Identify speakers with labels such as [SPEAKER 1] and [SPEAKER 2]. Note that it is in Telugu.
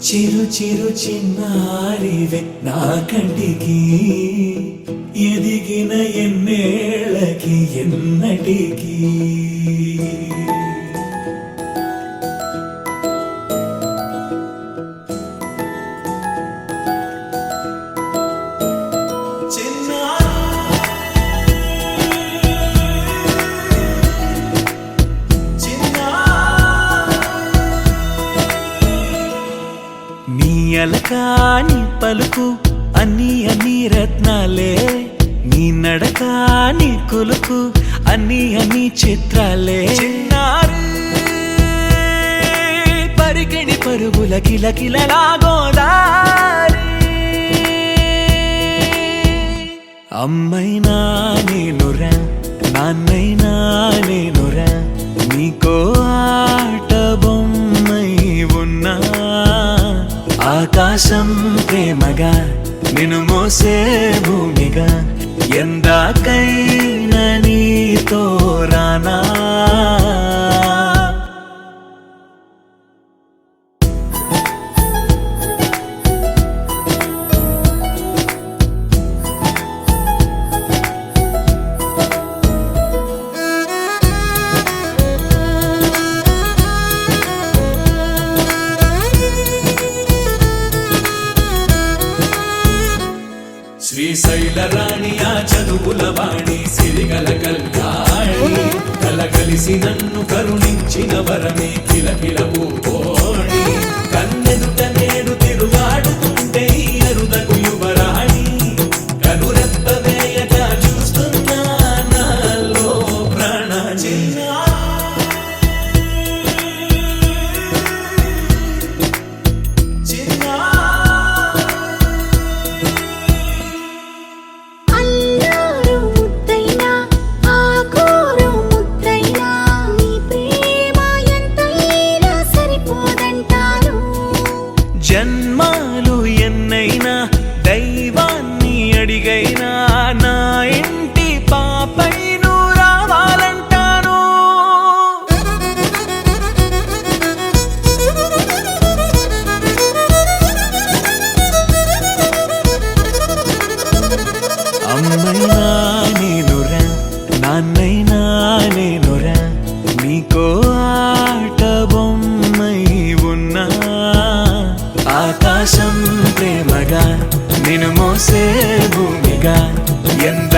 [SPEAKER 1] చిరు చిరు చిన్నారివే నా కంటికి ఎదిగిన ఎన్నేళ్ళకి ఎన్నటికి అలకాని పలుకు అన్ని అన్ని రత్నాలే నీ నడకాని కులుకు అన్ని అన్ని చిత్రాలే చిన్నారు పరికిణి పరుగుల కిలకిలలాగోదారి అమ్మైనా నేనురా నాన్నైనా నేనురా నీకో ఆట బొమ్మై ఉన్నా ఆకాశం ప్రేమగా నిన్ను మోసే భూమిగా ఎందాకైనా నీతో రానా శ్రీశైల రాణి ఆ చదువుల వాణి సిరిగల కల్యాణి కలగలిసి నన్ను కరుణించిన వరమే కిలకిల పూకోణి కన్నెదుట నేడు తిరుగాడుతుంటే అరుదకు యువరాణి కనురెప్ప వేయక చూస్తున్నా నాలో ప్రాణ చిన్నా జన్మాలు ఎన్నైనా దైవాన్ని అడిగైనా నా ఇంటి పాపై నువ్వు రావాలంటాను అమ్మైనా నేనురా నాన్నైనా నేనురా నీకో ఆట బొమ్మై ఉన్నా ఆకాశం ప్రేమగా నిన్ను మోసే భూమిగా ఎంత